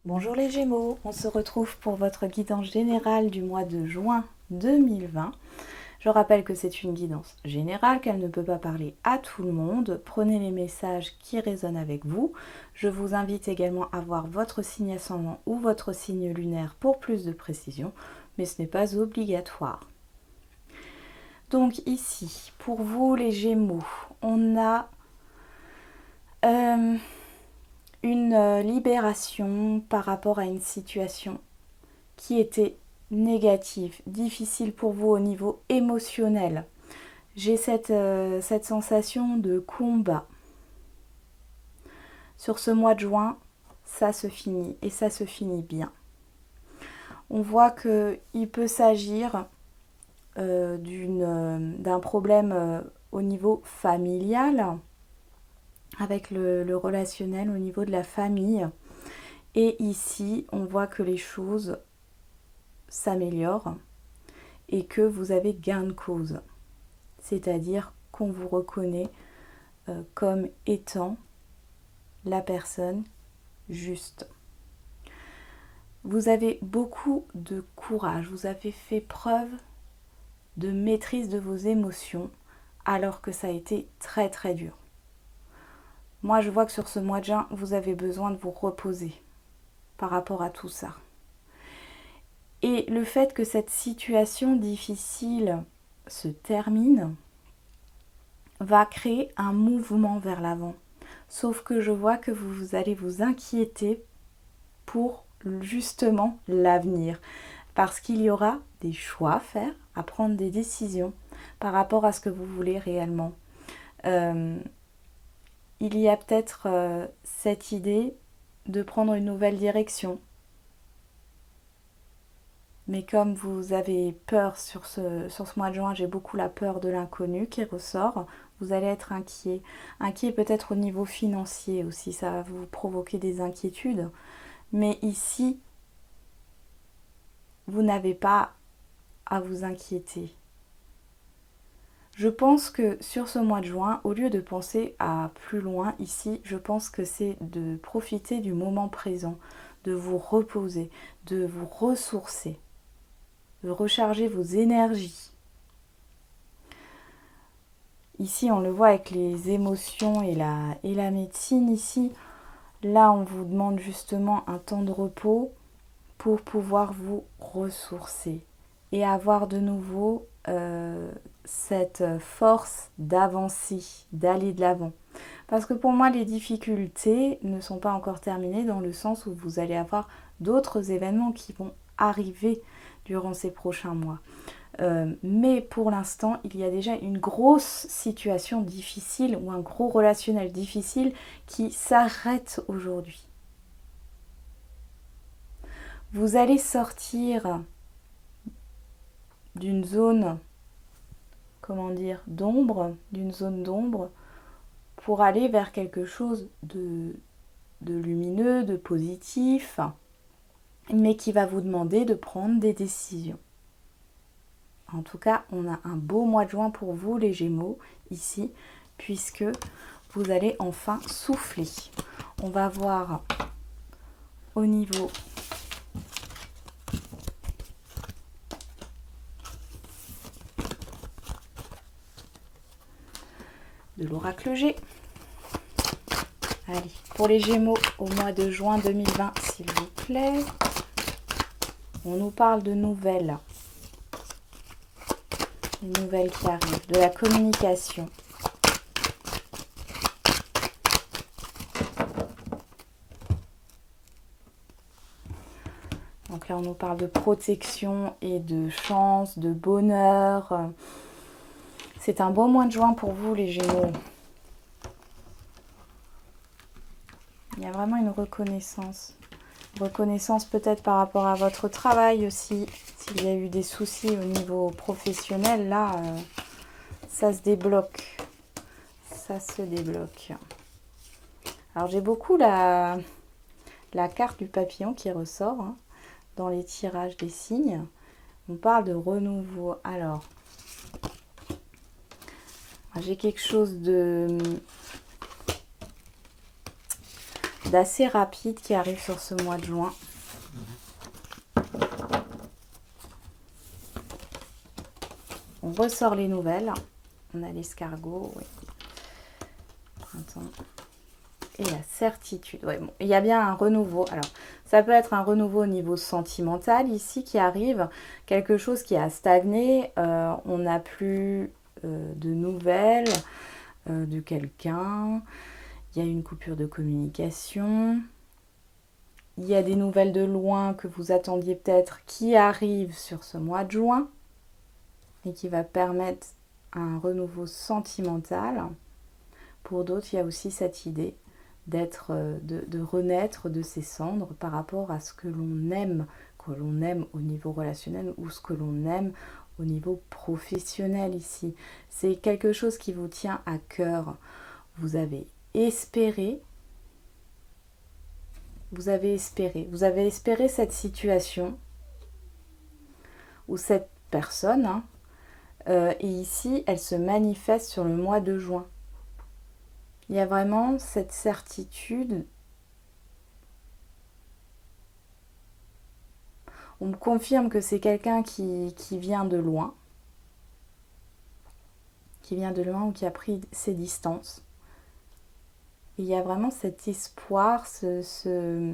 Bonjour les Gémeaux, on se retrouve pour votre guidance générale du mois de juin 2020. Je rappelle que c'est une guidance générale, qu'elle ne peut pas parler à tout le monde. Prenez les messages qui résonnent avec vous. Je vous invite également à voir votre signe ascendant ou votre signe lunaire pour plus de précision, mais ce n'est pas obligatoire. Donc ici, pour vous les Gémeaux, on a une libération par rapport à une situation qui était négative, difficile pour vous au niveau émotionnel. J'ai cette sensation de combat. Sur ce mois de juin, ça se finit et ça se finit bien. On voit qu'il peut s'agir d'un problème au niveau familial, avec le relationnel au niveau de la famille. Et ici, on voit que les choses s'améliorent et que vous avez gain de cause. C'est-à-dire qu'on vous reconnaît comme étant la personne juste. Vous avez beaucoup de courage, vous avez fait preuve de maîtrise de vos émotions alors que ça a été très très dur. Moi je vois que sur ce mois de juin, vous avez besoin de vous reposer par rapport à tout ça. Et le fait que cette situation difficile se termine va créer un mouvement vers l'avant. Sauf que je vois que vous allez vous inquiéter pour justement l'avenir. Parce qu'il y aura des choix à faire, à prendre des décisions par rapport à ce que vous voulez réellement. Il y a peut-être cette idée de prendre une nouvelle direction. Mais comme vous avez peur sur ce mois de juin, j'ai beaucoup la peur de l'inconnu qui ressort, vous allez être inquiet. Inquiet peut-être au niveau financier aussi, ça va vous provoquer des inquiétudes. Mais ici, vous n'avez pas à vous inquiéter. Je pense que sur ce mois de juin, au lieu de penser à plus loin, ici, je pense que c'est de profiter du moment présent, de vous reposer, de vous ressourcer, de recharger vos énergies. Ici, on le voit avec les émotions et la médecine. Ici, là, on vous demande justement un temps de repos pour pouvoir vous ressourcer et avoir de nouveau cette force d'avancer, d'aller de l'avant. Parce que pour moi, les difficultés ne sont pas encore terminées dans le sens où vous allez avoir d'autres événements qui vont arriver durant ces prochains mois. Mais pour l'instant, il y a déjà une grosse situation difficile ou un gros relationnel difficile qui s'arrête aujourd'hui. Vous allez sortir d'une zone, d'une zone d'ombre, pour aller vers quelque chose de lumineux, de positif, mais qui va vous demander de prendre des décisions. En tout cas, on a un beau mois de juin pour vous, les Gémeaux, ici, puisque vous allez enfin souffler. On va voir au niveau de l'oracle G. Allez, pour les Gémeaux, au mois de juin 2020, s'il vous plaît, on nous parle de nouvelles. Les nouvelles qui arrivent, de la communication. Donc là, on nous parle de protection et de chance, de bonheur. C'est un beau mois de juin pour vous, les Gémeaux. Il y a vraiment une reconnaissance. Reconnaissance peut-être par rapport à votre travail aussi. S'il y a eu des soucis au niveau professionnel, là, ça se débloque. Ça se débloque. Alors j'ai beaucoup la carte du papillon qui ressort dans les tirages des signes. On parle de renouveau. Alors, j'ai quelque chose de d'assez rapide qui arrive sur ce mois de juin. On ressort les nouvelles. On a l'escargot, oui. Printemps. Et la certitude. Ouais, bon, il y a bien un renouveau. Alors, ça peut être un renouveau au niveau sentimental ici qui arrive. Quelque chose qui a stagné. On n'a plus de nouvelles de quelqu'un. Il y a une coupure de communication. Il y a des nouvelles de loin que vous attendiez peut-être qui arrivent sur ce mois de juin et qui va permettre un renouveau sentimental. Pour d'autres, il y a aussi cette idée d'être, de renaître de ses cendres par rapport à ce que l'on aime au niveau relationnel ou ce que l'on aime au niveau professionnel ici. C'est quelque chose qui vous tient à cœur. Vous avez espéré cette situation ou cette personne, hein, et ici, elle se manifeste sur le mois de juin. Il y a vraiment cette certitude. On me confirme que c'est quelqu'un qui vient de loin. Qui vient de loin ou qui a pris ses distances. Et il y a vraiment cet espoir, ce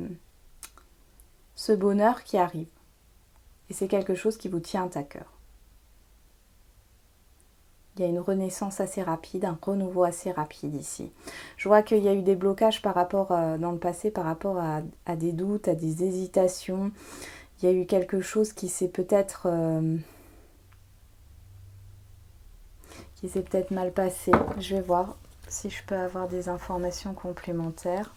bonheur qui arrive. Et c'est quelque chose qui vous tient à cœur. Il y a une renaissance assez rapide, un renouveau assez rapide ici. Je vois qu'il y a eu des blocages par rapport, dans le passé par rapport à des doutes, à des hésitations. Il y a eu quelque chose qui s'est peut-être mal passé. Je vais voir si je peux avoir des informations complémentaires.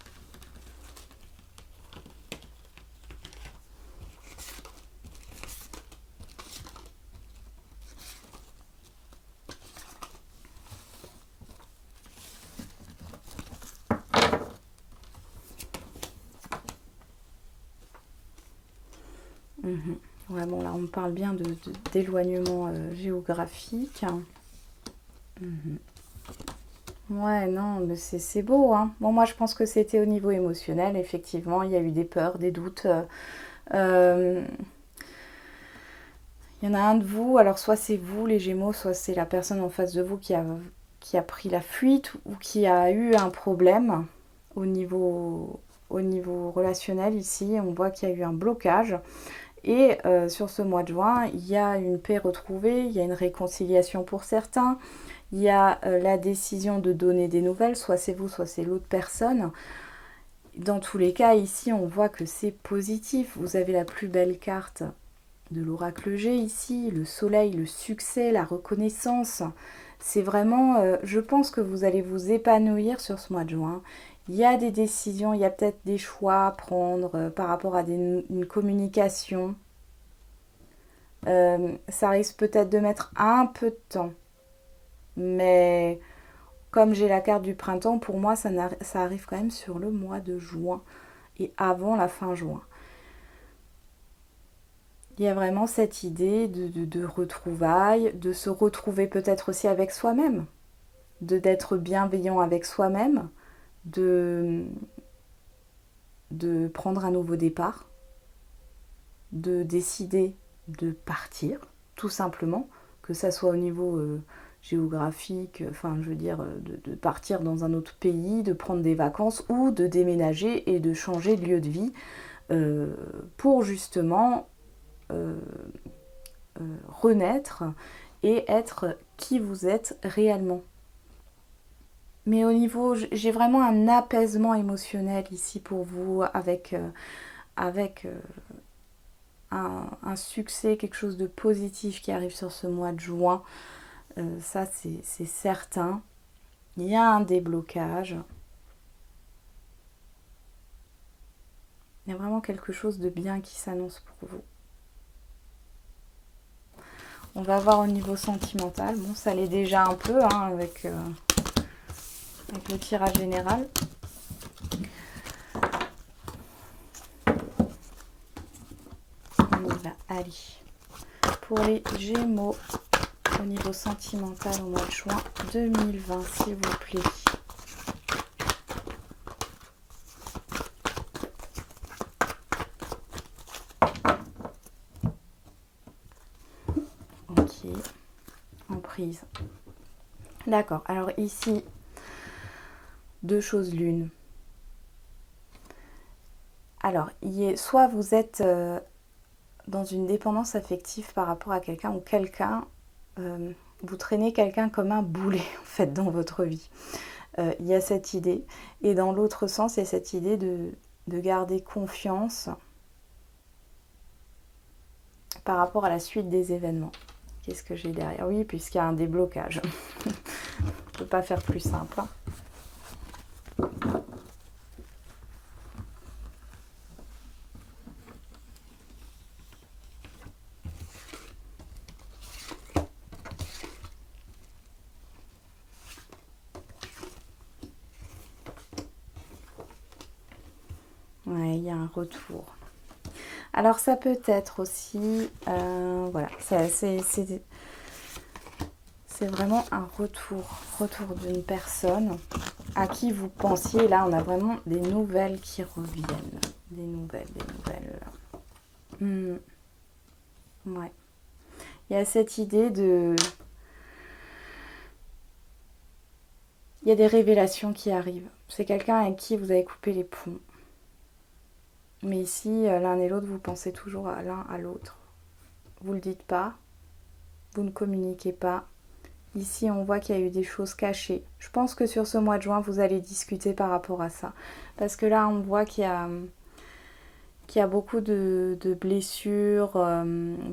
Ouais, bon, là, on me parle bien d'éloignement géographique. Ouais, non, mais c'est beau, hein. Bon, moi, je pense que c'était au niveau émotionnel. Effectivement, il y a eu des peurs, des doutes. Il y en a un de vous, alors soit c'est vous, les Gémeaux, soit c'est la personne en face de vous qui a pris la fuite ou qui a eu un problème au niveau relationnel. Ici, on voit qu'il y a eu un blocage. Et sur ce mois de juin, il y a une paix retrouvée, il y a une réconciliation pour certains, il y a la décision de donner des nouvelles, soit c'est vous, soit c'est l'autre personne. Dans tous les cas, ici, on voit que c'est positif. Vous avez la plus belle carte de l'oracle G ici, le soleil, le succès, la reconnaissance. C'est vraiment, je pense que vous allez vous épanouir sur ce mois de juin. Il y a des décisions, il y a peut-être des choix à prendre par rapport à une communication. Ça risque peut-être de mettre un peu de temps. Mais comme j'ai la carte du printemps, pour moi, ça arrive quand même sur le mois de juin et avant la fin juin. Il y a vraiment cette idée de retrouvailles, de se retrouver peut-être aussi avec soi-même, d'être bienveillant avec soi-même, de prendre un nouveau départ, de décider de partir, tout simplement, que ça soit au niveau géographique, enfin je veux dire de partir dans un autre pays, de prendre des vacances ou de déménager et de changer de lieu de vie pour justement renaître et être qui vous êtes réellement. Mais au niveau, j'ai vraiment un apaisement émotionnel ici pour vous avec un succès, quelque chose de positif qui arrive sur ce mois de juin. Ça, c'est certain. Il y a un déblocage. Il y a vraiment quelque chose de bien qui s'annonce pour vous. On va voir au niveau sentimental. Bon, ça l'est déjà un peu hein, avec le tirage général. On y va, allez. Pour les Gémeaux, au niveau sentimental au mois de juin 2020, s'il vous plaît. surprise. D'accord, alors ici, deux choses l'une. Alors, soit vous êtes dans une dépendance affective par rapport à quelqu'un, ou vous traînez quelqu'un comme un boulet en fait dans votre vie. Il y a cette idée. Et dans l'autre sens, il y a cette idée de garder confiance par rapport à la suite des événements. Qu'est-ce que j'ai derrière? Oui, puisqu'il y a un déblocage. On ne peut pas faire plus simple. Hein. Ouais, il y a un retour. Alors ça peut être aussi, voilà, c'est vraiment un retour d'une personne à qui vous pensiez. Là, on a vraiment des nouvelles qui reviennent. Des nouvelles. Ouais. Il y a cette idée de... Il y a des révélations qui arrivent. C'est quelqu'un avec qui vous avez coupé les ponts. Mais ici, l'un et l'autre, vous pensez toujours à l'un à l'autre. Vous ne le dites pas. Vous ne communiquez pas. Ici, on voit qu'il y a eu des choses cachées. Je pense que sur ce mois de juin, vous allez discuter par rapport à ça. Parce que là, on voit qu'il y a beaucoup de blessures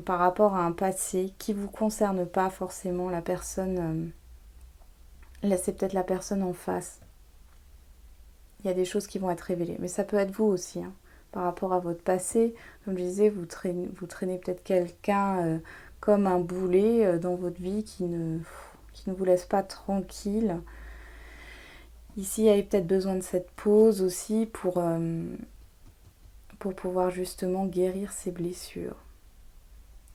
par rapport à un passé qui ne vous concerne pas forcément. La personne, là, c'est peut-être la personne en face. Il y a des choses qui vont être révélées. Mais ça peut être vous aussi, hein, par rapport à votre passé. Comme je disais, vous traînez peut-être quelqu'un comme un boulet dans votre vie qui ne vous laisse pas tranquille. Ici, il y avait peut-être besoin de cette pause aussi pour pouvoir justement guérir ces blessures.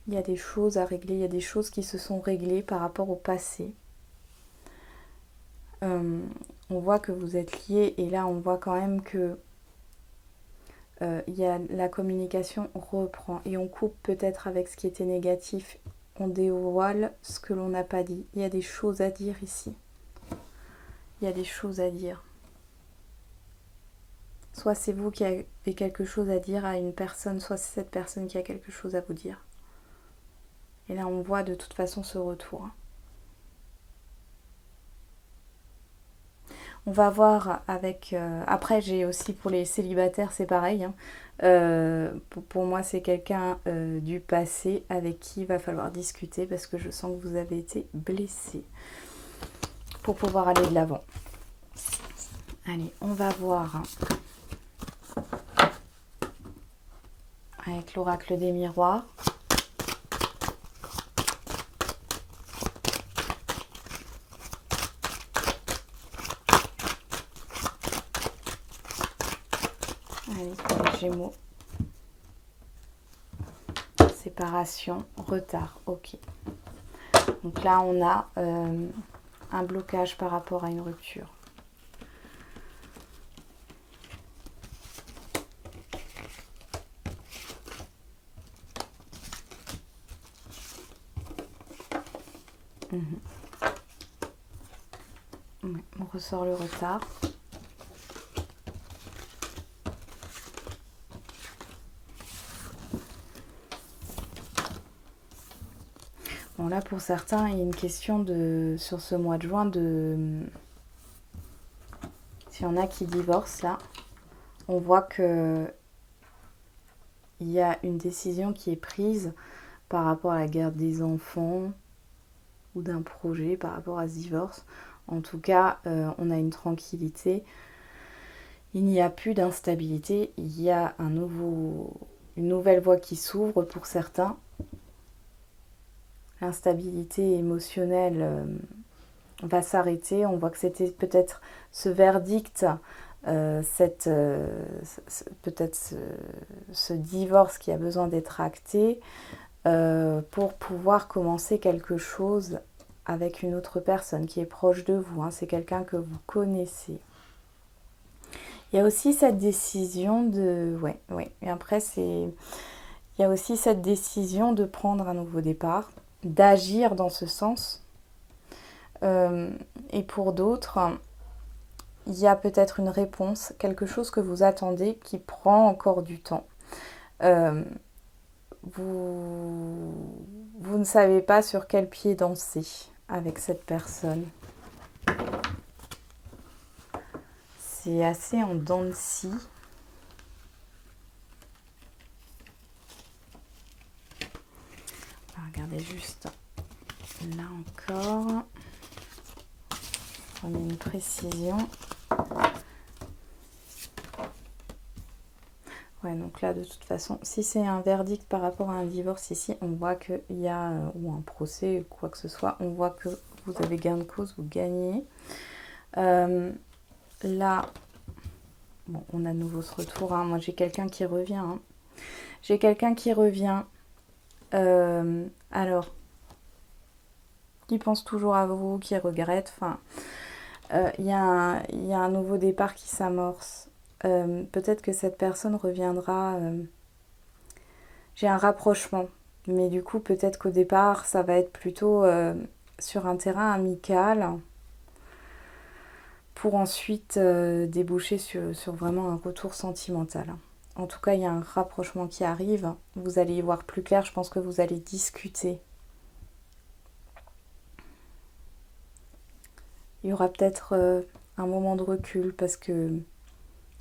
Il y a des choses à régler, il y a des choses qui se sont réglées par rapport au passé. On voit que vous êtes liés et là, on voit quand même que la communication reprend et on coupe peut-être avec ce qui était négatif. On dévoile ce que l'on n'a pas dit. Il y a des choses à dire ici. Il y a des choses à dire. Soit c'est vous qui avez quelque chose à dire à une personne, soit c'est cette personne qui a quelque chose à vous dire. Et là, on voit de toute façon ce retour. On va voir avec... après, j'ai aussi pour les célibataires, c'est pareil. Hein. Pour moi, c'est quelqu'un du passé avec qui il va falloir discuter parce que je sens que vous avez été blessé pour pouvoir aller de l'avant. Allez, on va voir avec l'oracle des miroirs. Allez, pour les Gémeaux. Séparation, retard, ok. Donc là, on a un blocage par rapport à une rupture. Ouais, on ressort le retard. Bon, là, pour certains, il y a une question sur ce mois de juin s'il y en a qui divorcent, là, on voit que il y a une décision qui est prise par rapport à la garde des enfants ou d'un projet par rapport à ce divorce. En tout cas, on a une tranquillité. Il n'y a plus d'instabilité. Il y a une nouvelle voie qui s'ouvre pour certains. L'instabilité émotionnelle va s'arrêter. On voit que c'était peut-être ce verdict, peut-être ce divorce qui a besoin d'être acté pour pouvoir commencer quelque chose avec une autre personne qui est proche de vous. Hein. C'est quelqu'un que vous connaissez. Il y a aussi cette décision de... Ouais. Et après, il y a aussi cette décision de prendre un nouveau départ, d'agir dans ce sens. Et pour d'autres, il y a peut-être une réponse, quelque chose que vous attendez qui prend encore du temps. Vous ne savez pas sur quel pied danser avec cette personne. C'est assez en dents de scie. On va regarder juste là encore. On met une précision. Ouais, donc là, de toute façon, si c'est un verdict par rapport à un divorce ici, on voit qu'il y a, ou un procès, quoi que ce soit, on voit que vous avez gain de cause, vous gagnez. Là, bon, on a de nouveau ce retour. Hein. Moi, j'ai quelqu'un qui revient. Hein. J'ai quelqu'un qui revient. Alors, qui pense toujours à vous, qui regrette. Enfin, il y a un nouveau départ qui s'amorce. Peut-être que cette personne reviendra. J'ai un rapprochement. Mais du coup, peut-être qu'au départ, ça va être plutôt sur un terrain amical. Pour ensuite déboucher sur vraiment un retour sentimental. En tout cas, il y a un rapprochement qui arrive. Vous allez y voir plus clair. Je pense que vous allez discuter. Il y aura peut-être un moment de recul parce que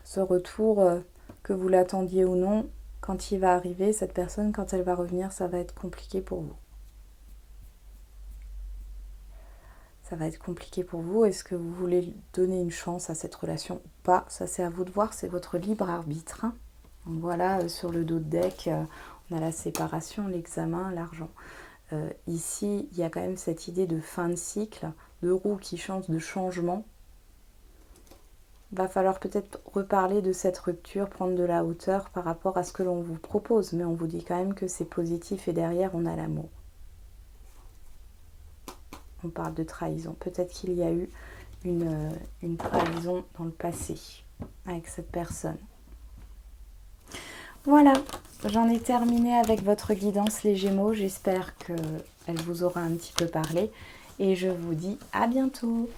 ce retour, que vous l'attendiez ou non, quand il va arriver, cette personne, quand elle va revenir, ça va être compliqué pour vous. Ça va être compliqué pour vous. Est-ce que vous voulez donner une chance à cette relation ou pas? Ça, c'est à vous de voir. C'est votre libre arbitre. Donc voilà, sur le dos de deck, on a la séparation, l'examen, l'argent. Ici, il y a quand même cette idée de fin de cycle, de roue qui change, de changement. Il va falloir peut-être reparler de cette rupture, prendre de la hauteur par rapport à ce que l'on vous propose. Mais on vous dit quand même que c'est positif et derrière, on a l'amour. On parle de trahison. Peut-être qu'il y a eu une trahison dans le passé avec cette personne. Voilà, j'en ai terminé avec votre guidance les Gémeaux. J'espère qu'elle vous aura un petit peu parlé. Et je vous dis à bientôt.